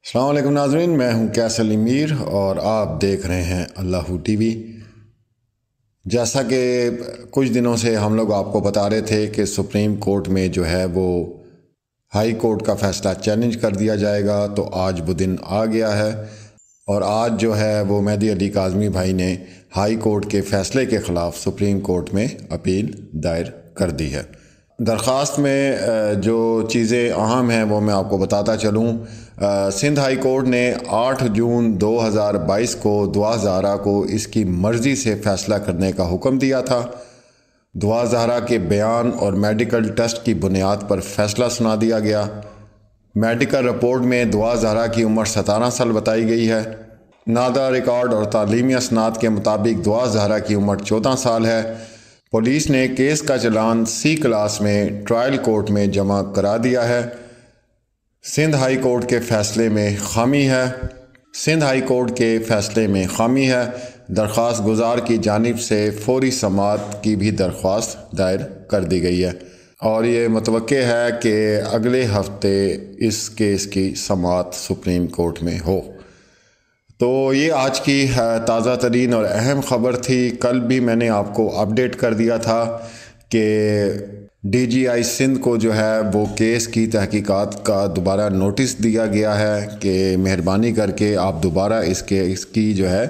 السلام علیکم ناظرین، میں ہوں کیسل امیر اور آپ دیکھ رہے ہیں اللہ ٹی وی۔ جیسا کہ کچھ دنوں سے ہم لوگ آپ کو بتا رہے تھے کہ سپریم کورٹ میں جو ہے وہ ہائی کورٹ کا فیصلہ چیلنج کر دیا جائے گا، تو آج وہ دن آ گیا ہے اور آج جو ہے وہ مہدی علی کاظمی بھائی نے ہائی کورٹ کے فیصلے کے خلاف سپریم کورٹ میں اپیل دائر کر دی ہے۔ درخواست میں جو چیزیں اہم ہیں وہ میں آپ کو بتاتا چلوں۔ سندھ ہائی کورٹ نے 8 جون 2022 کو دعا زہرا کو اس کی مرضی سے فیصلہ کرنے کا حکم دیا تھا۔ دعا زہرا کے بیان اور میڈیکل ٹیسٹ کی بنیاد پر فیصلہ سنا دیا گیا۔ میڈیکل رپورٹ میں دعا زہرا کی عمر 17 سال بتائی گئی ہے۔ نادرا ریکارڈ اور تعلیمی اسناد کے مطابق دعا زہرا کی عمر 14 سال ہے۔ پولیس نے کیس کا چلان سی کلاس میں ٹرائل کورٹ میں جمع کرا دیا ہے۔ سندھ ہائی کورٹ کے فیصلے میں خامی ہے۔ سندھ ہائی کورٹ کے فیصلے میں خامی ہے۔ درخواست گزار کی جانب سے فوری سماعت کی بھی درخواست دائر کر دی گئی ہے اور یہ متوقع ہے کہ اگلے ہفتے اس کیس کی سماعت سپریم کورٹ میں ہو۔ تو یہ آج کی تازہ ترین اور اہم خبر تھی۔ کل بھی میں نے آپ کو اپڈیٹ کر دیا تھا کہ ڈی جی آئی سندھ کو جو ہے وہ کیس کی تحقیقات کا دوبارہ نوٹس دیا گیا ہے کہ مہربانی کر کے آپ دوبارہ اس کی جو ہے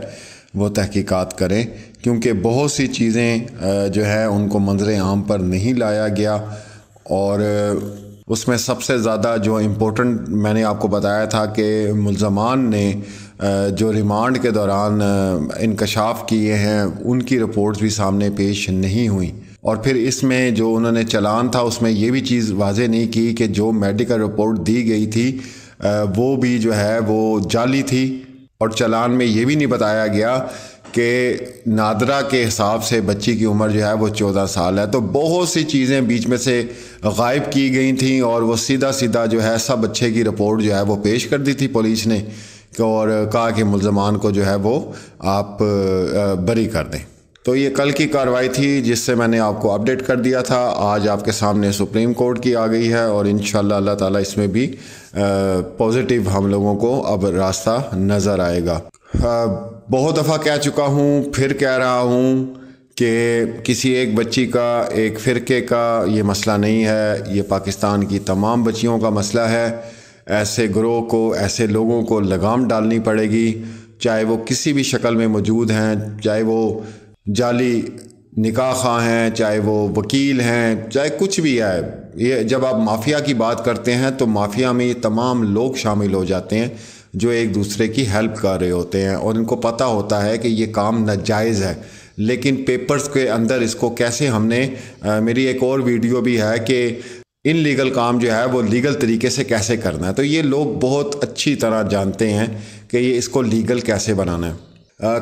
وہ تحقیقات کریں، کیونکہ بہت سی چیزیں جو ہے ان کو منظر عام پر نہیں لایا گیا اور اس میں سب سے زیادہ جو امپورٹنٹ میں نے آپ کو بتایا تھا کہ ملزمان نے جو ریمانڈ کے دوران انکشاف کیے ہیں ان کی رپورٹس بھی سامنے پیش نہیں ہوئیں، اور پھر اس میں جو انہوں نے چلان تھا اس میں یہ بھی چیز واضح نہیں کی کہ جو میڈیکل رپورٹ دی گئی تھی وہ بھی جو ہے وہ جعلی تھی، اور چلان میں یہ بھی نہیں بتایا گیا کہ نادرا کے حساب سے بچی کی عمر جو ہے وہ 14 سال ہے۔ تو بہت سی چیزیں بیچ میں سے غائب کی گئی تھیں اور وہ سیدھا جو ہے سب بچے کی رپورٹ جو ہے وہ پیش کر دی تھی پولیس نے اور کہا کہ ملزمان کو جو ہے وہ آپ بری کر دیں۔ تو یہ کل کی کارروائی تھی جس سے میں نے آپ کو اپڈیٹ کر دیا تھا۔ آج آپ کے سامنے سپریم کورٹ کی آ گئی ہے اور انشاءاللہ اللہ تعالیٰ اس میں بھی پازیٹیو ہم لوگوں کو اب راستہ نظر آئے گا۔ بہت دفعہ کہہ چکا ہوں، پھر کہہ رہا ہوں کہ کسی ایک بچی کا، ایک فرقے کا یہ مسئلہ نہیں ہے، یہ پاکستان کی تمام بچیوں کا مسئلہ ہے۔ ایسے گروہ کو، ایسے لوگوں کو لگام ڈالنی پڑے گی، چاہے وہ کسی بھی شکل میں موجود ہیں، چاہے وہ جعلی نکاح خواہ ہیں، چاہے وہ وکیل ہیں، چاہے کچھ بھی ہے۔ یہ جب آپ مافیا کی بات کرتے ہیں تو مافیا میں یہ تمام لوگ شامل ہو جاتے ہیں جو ایک دوسرے کی ہیلپ کر رہے ہوتے ہیں اور ان کو پتہ ہوتا ہے کہ یہ کام ناجائز ہے، لیکن پیپرز کے اندر اس کو کیسے ہم نے میری ایک اور ویڈیو بھی ہے کہ ان لیگل کام جو ہے وہ لیگل طریقے سے کیسے کرنا ہے، تو یہ لوگ بہت اچھی طرح جانتے ہیں کہ یہ اس کو لیگل کیسے بنانا ہے۔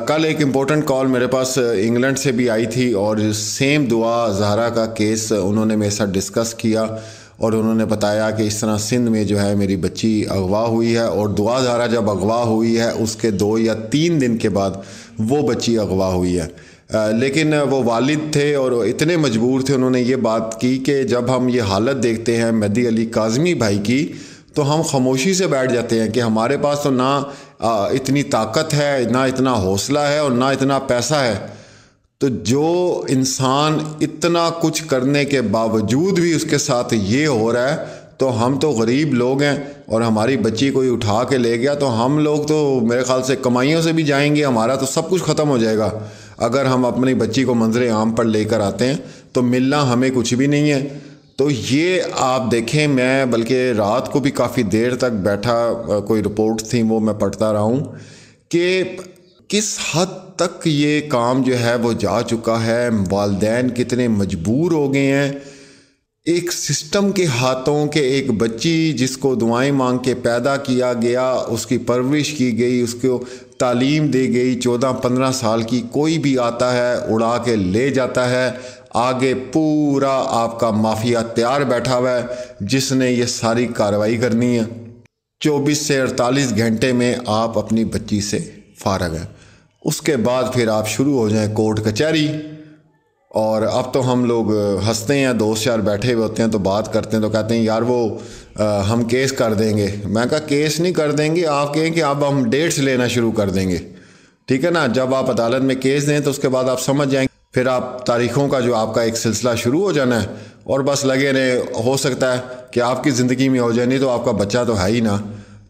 کل ایک امپورٹنٹ کال میرے پاس انگلینڈ سے بھی آئی تھی اور سیم دعا زہرا کا کیس انہوں نے میرے ساتھ ڈسکس کیا اور انہوں نے بتایا کہ اس طرح سندھ میں جو ہے میری بچی اغوا ہوئی ہے اور دعا زہرا جب اغوا ہوئی ہے اس کے 2 یا 3 دن کے بعد وہ بچی اغوا ہوئی ہے، لیکن وہ والد تھے اور اتنے مجبور تھے، انہوں نے یہ بات کی کہ جب ہم یہ حالت دیکھتے ہیں مہدی علی کاظمی بھائی کی تو ہم خاموشی سے بیٹھ جاتے ہیں کہ ہمارے پاس تو نہ اتنی طاقت ہے، نہ اتنا حوصلہ ہے اور نہ اتنا پیسہ ہے۔ تو جو انسان اتنا کچھ کرنے کے باوجود بھی اس کے ساتھ یہ ہو رہا ہے، تو ہم تو غریب لوگ ہیں اور ہماری بچی کوئی اٹھا کے لے گیا تو ہم لوگ تو میرے خیال سے کمائیوں سے بھی جائیں گے، ہمارا تو سب کچھ ختم ہو جائے گا۔ اگر ہم اپنی بچی کو منظر عام پر لے کر آتے ہیں تو ملنا ہمیں کچھ بھی نہیں ہے۔ تو یہ آپ دیکھیں، میں بلکہ رات کو بھی کافی دیر تک بیٹھا، کوئی رپورٹ تھیں وہ میں پڑھتا رہا ہوں کہ کس حد تک یہ کام جو ہے وہ جا چکا ہے، والدین کتنے مجبور ہو گئے ہیں ایک سسٹم کے ہاتھوں کہ ایک بچی جس کو دعائیں مانگ کے پیدا کیا گیا، اس کی پرورش کی گئی، اس کو تعلیم دی گئی، 14-15 سال کی کوئی بھی آتا ہے اڑا کے لے جاتا ہے، آگے پورا آپ کا مافیا تیار بیٹھا ہوا ہے جس نے یہ ساری کارروائی کرنی ہے۔ 24 سے 48 گھنٹے میں آپ اپنی بچی سے فارغ ہیں، اس کے بعد پھر آپ شروع ہو جائیں کورٹ کچہری اور اب تو ہم لوگ ہنستے ہیں، دوست یار بیٹھے ہوئے ہوتے ہیں تو بات کرتے ہیں تو کہتے ہیں یار وہ ہم کیس کر دیں گے۔ میں کہا کیس نہیں کر دیں گے، آپ کہیں کہ اب ہم ڈیٹس لینا شروع کر دیں گے، ٹھیک ہے نا۔ جب آپ عدالت میں کیس دیں تو اس کے بعد آپ سمجھ جائیں گے، پھر آپ تاریخوں کا جو آپ کا ایک سلسلہ شروع ہو جانا ہے اور بس لگے رہے۔ ہو سکتا ہے کہ آپ کی زندگی میں ہو جائے، نہیں تو آپ کا بچہ تو ہے ہی نا،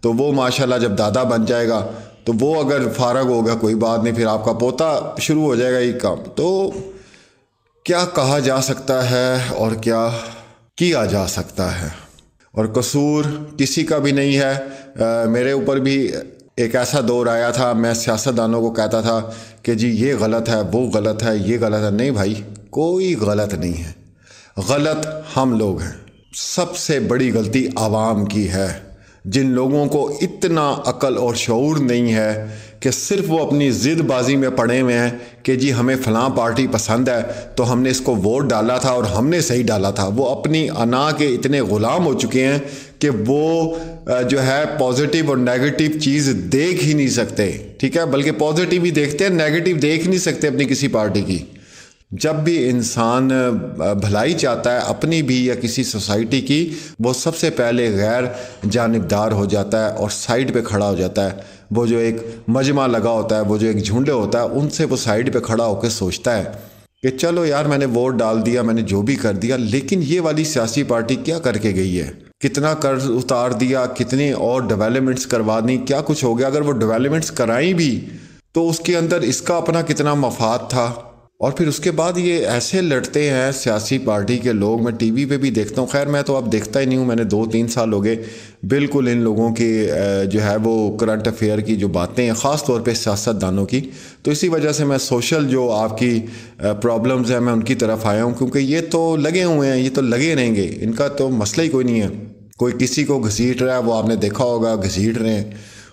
تو وہ ماشاءاللہ جب دادا بن جائے گا تو وہ اگر فارغ ہوگا کوئی بات نہیں، پھر آپ کا پوتا شروع ہو جائے گا یہ کام۔ تو کیا کہا جا سکتا ہے اور کیا کیا جا سکتا ہے، اور قصور کسی کا بھی نہیں ہے۔ میرے اوپر بھی ایک ایسا دور آیا تھا، میں سیاستدانوں کو کہتا تھا کہ جی یہ غلط ہے، وہ غلط ہے، یہ غلط ہے۔ نہیں بھائی، کوئی غلط نہیں ہے، غلط ہم لوگ ہیں۔ سب سے بڑی غلطی عوام کی ہے، جن لوگوں کو اتنا عقل اور شعور نہیں ہے کہ صرف وہ اپنی ضد بازی میں پڑے ہوئے ہیں کہ جی ہمیں فلاں پارٹی پسند ہے تو ہم نے اس کو ووٹ ڈالا تھا اور ہم نے صحیح ڈالا تھا۔ وہ اپنی انا کے اتنے غلام ہو چکے ہیں کہ وہ جو ہے پازیٹیو اور نیگیٹو چیز دیکھ ہی نہیں سکتے، ٹھیک ہے، بلکہ پازیٹیو ہی دیکھتے ہیں، نیگیٹو دیکھ نہیں سکتے اپنی کسی پارٹی کی۔ جب بھی انسان بھلائی چاہتا ہے اپنی بھی یا کسی سوسائٹی کی، وہ سب سے پہلے غیر جانبدار ہو جاتا ہے اور سائیڈ پہ کھڑا ہو جاتا ہے۔ وہ جو ایک مجمع لگا ہوتا ہے، وہ جو ایک جھنڈ ہوتا ہے، ان سے وہ سائیڈ پہ کھڑا ہو کے سوچتا ہے کہ چلو یار میں نے ووٹ ڈال دیا، میں نے جو بھی کر دیا، لیکن یہ والی سیاسی پارٹی کیا کر کے گئی ہے، کتنا قرض اتار دیا، کتنی اور ڈیولپمنٹس کروا دی، کیا کچھ ہو گیا۔ اگر وہ ڈیولپمنٹس کرائیں بھی تو اس کے اندر اس کا اپنا کتنا مفاد تھا، اور پھر اس کے بعد یہ ایسے لڑتے ہیں سیاسی پارٹی کے لوگ۔ میں ٹی وی پہ بھی دیکھتا ہوں، خیر میں تو اب دیکھتا ہی نہیں ہوں، میں نے 2-3 سال ہو گئے بالکل ان لوگوں کی جو ہے وہ کرنٹ افیئر کی جو باتیں ہیں، خاص طور پہ سیاست دانوں کی، تو اسی وجہ سے میں سوشل جو آپ کی پرابلمز ہیں میں ان کی طرف آیا ہوں، کیونکہ یہ تو لگے ہوئے ہیں، یہ تو لگے رہیں گے، ان کا تو مسئلہ ہی کوئی نہیں ہے۔ کوئی کسی کو گھسیٹ رہا ہے، وہ آپ نے دیکھا ہوگا گھسیٹ رہے ہیں،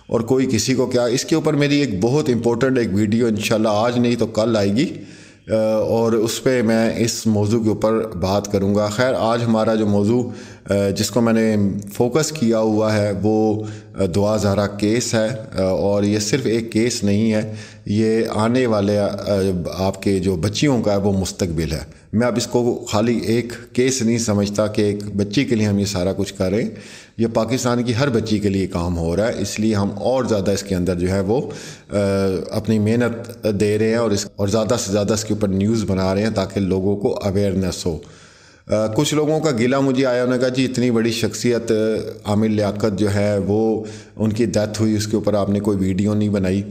اور کوئی کسی کو کیا۔ اس کے اوپر میری ایک بہت امپورٹنٹ ایک ویڈیو انشاءاللہ آج نہیں تو کل آئے گی، اور اس پہ میں اس موضوع کے اوپر بات کروں گا۔ خیر آج ہمارا جو موضوع جس کو میں نے فوکس کیا ہوا ہے وہ دعا زہرا کیس ہے، اور یہ صرف ایک کیس نہیں ہے، یہ آنے والے آپ کے جو بچیوں کا ہے وہ مستقبل ہے۔ میں اب اس کو خالی ایک کیس نہیں سمجھتا کہ ایک بچی کے لیے ہم یہ سارا کچھ کر رہے ہیں، یہ پاکستان کی ہر بچی کے لیے کام ہو رہا ہے، اس لیے ہم اور زیادہ اس کے اندر جو ہے وہ اپنی محنت دے رہے ہیں، اور زیادہ سے زیادہ اس کے اوپر نیوز بنا رہے ہیں تاکہ لوگوں کو اویئرنیس ہو۔ کچھ لوگوں کا گلہ مجھے آیا، انہوں نے کہا جی اتنی بڑی شخصیت عامر لیاقت جو ہے وہ ان کی ڈیتھ ہوئی، اس کے اوپر آپ نے کوئی ویڈیو نہیں بنائی۔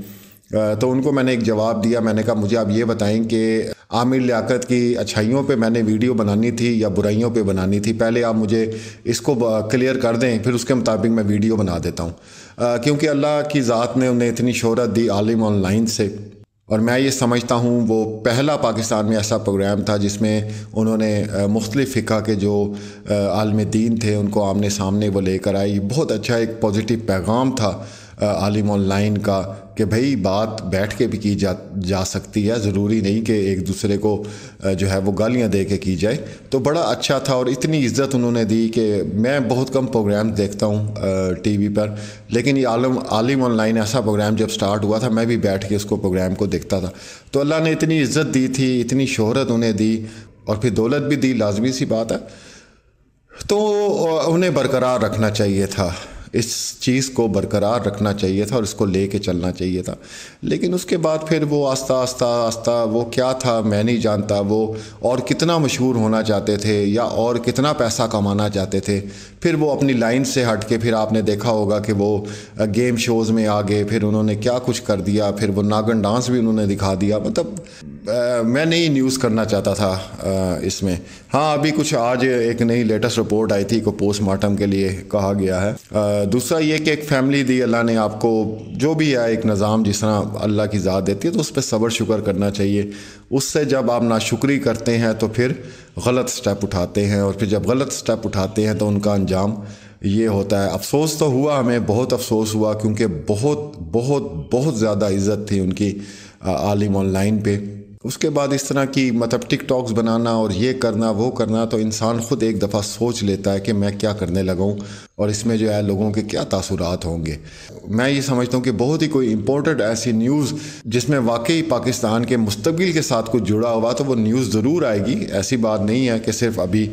تو ان کو میں نے ایک جواب دیا، میں نے کہا مجھے آپ یہ بتائیں کہ عامر لیاقت کی اچھائیوں پہ میں نے ویڈیو بنانی تھی یا برائیوں پہ بنانی تھی، پہلے آپ مجھے اس کو کلیئر کر دیں، پھر اس کے مطابق میں ویڈیو بنا دیتا ہوں۔ کیونکہ اللہ کی ذات نے انہیں اتنی شہرت دی عالم آن لائن سے، اور میں یہ سمجھتا ہوں وہ پہلا پاکستان میں ایسا پروگرام تھا جس میں انہوں نے مختلف فقہ کے جو عالم دین تھے ان کو آمنے سامنے وہ لے کر آئی۔ بہت اچھا ایک پازیٹیو پیغام تھا عالم آن لائن کا کہ بھئی بات بیٹھ کے بھی کی جا سکتی ہے، ضروری نہیں کہ ایک دوسرے کو جو ہے وہ گالیاں دے کے کی جائے۔ تو بڑا اچھا تھا، اور اتنی عزت انہوں نے دی کہ میں بہت کم پروگرام دیکھتا ہوں ٹی وی پر، لیکن یہ عالم آن لائن ایسا پروگرام جب سٹارٹ ہوا تھا میں بھی بیٹھ کے اس کو پروگرام کو دیکھتا تھا۔ تو اللہ نے اتنی عزت دی تھی، اتنی شہرت انہیں دی، اور پھر دولت بھی دی، لازمی سی بات ہے، تو انہیں برقرار رکھنا چاہیے تھا، اس چیز کو برقرار رکھنا چاہیے تھا اور اس کو لے کے چلنا چاہیے تھا۔ لیکن اس کے بعد پھر وہ آہستہ وہ کیا تھا میں نہیں جانتا، وہ اور کتنا مشہور ہونا چاہتے تھے یا اور کتنا پیسہ کمانا چاہتے تھے، پھر وہ اپنی لائن سے ہٹ کے پھر آپ نے دیکھا ہوگا کہ وہ گیم شوز میں آ گئے، پھر انہوں نے کیا کچھ کر دیا، پھر وہ ناگن ڈانس بھی انہوں نے دکھا دیا۔ مطلب میں نہیں نیوز کرنا چاہتا تھا اس میں۔ ہاں ابھی کچھ آج ایک نئی لیٹسٹ رپورٹ آئی تھی کہ پوسٹ مارٹم کے لیے کہا گیا ہے۔ دوسرا یہ کہ ایک فیملی دی اللہ نے آپ کو، جو بھی ہے ایک نظام جس طرح اللہ کی ذات دیتی ہے تو اس پہ صبر شکر کرنا چاہیے۔ اس سے جب آپ ناشکری کرتے ہیں تو پھر غلط سٹیپ اٹھاتے ہیں، اور پھر جب غلط سٹیپ اٹھاتے ہیں تو ان کا انجام یہ ہوتا ہے۔ افسوس تو ہوا، ہمیں بہت افسوس ہوا، کیونکہ بہت بہت بہت زیادہ عزت تھی ان کی عالم آن لائن پہ، اس کے بعد اس طرح کی مطلب ٹک ٹاکس بنانا اور یہ کرنا وہ کرنا، تو انسان خود ایک دفعہ سوچ لیتا ہے کہ میں کیا کرنے لگا ہوں اور اس میں جو ہے لوگوں کے کیا تاثرات ہوں گے۔ میں یہ سمجھتا ہوں کہ بہت ہی کوئی امپورٹنٹ ایسی نیوز جس میں واقعی پاکستان کے مستقبل کے ساتھ کچھ جڑا ہوا تو وہ نیوز ضرور آئے گی۔ ایسی بات نہیں ہے کہ صرف ابھی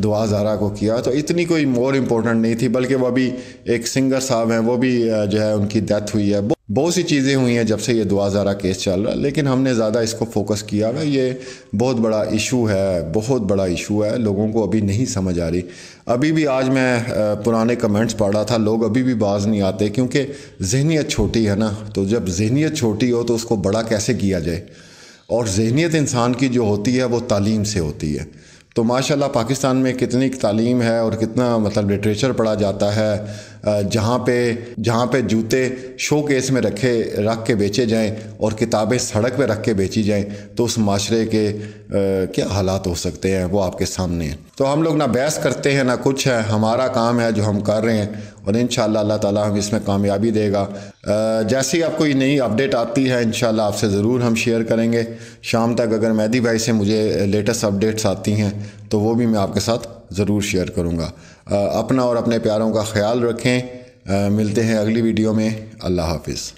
دعا زارا کو کیا تو اتنی کوئی مور امپورٹنٹ نہیں تھی، بلکہ وہ ابھی ایک سنگر صاحب ہیں، وہ بھی جو ہے ان کی ڈیتھ ہوئی ہے۔ بہت سی چیزیں ہوئی ہیں جب سے یہ دعا زارا کیس چل رہا ہے، لیکن ہم نے زیادہ اس کو فوکس کیا ہوا ہے۔ یہ بہت بڑا ایشو ہے، بہت بڑا ایشو ہے، لوگوں کو ابھی نہیں سمجھ آ رہی۔ ابھی بھی آج میں پرانے کمنٹس پڑھ رہا تھا، لوگ ابھی بھی باز نہیں آتے کیونکہ ذہنیت چھوٹی ہے نا، تو جب ذہنیت چھوٹی ہو تو اس کو بڑا کیسے کیا جائے، اور ذہنیت انسان کی جو ہوتی ہے وہ تعلیم سے ہوتی ہے۔ تو ماشاءاللہ پاکستان میں کتنی تعلیم ہے اور کتنا مطلب لٹریچر پڑھا جاتا ہے، جہاں پہ جوتے شو کیس میں رکھ کے بیچے جائیں اور کتابیں سڑک پہ رکھ کے بیچی جائیں، تو اس معاشرے کے کیا حالات ہو سکتے ہیں وہ آپ کے سامنے ہیں۔ تو ہم لوگ نہ بحث کرتے ہیں نہ کچھ ہے، ہمارا کام ہے جو ہم کر رہے ہیں، اور انشاءاللہ اللہ تعالیٰ ہم اس میں کامیابی دے گا۔ جیسی آپ کوئی نئی اپڈیٹ آتی ہے انشاءاللہ آپ سے ضرور ہم شیئر کریں گے۔ شام تک اگر مہدی بھائی سے مجھے لیٹسٹ اپڈیٹس آتی ہیں تو وہ بھی میں آپ کے ساتھ ضرور شیئر کروں گا۔ اپنا اور اپنے پیاروں کا خیال رکھیں، ملتے ہیں اگلی ویڈیو میں۔ اللہ حافظ۔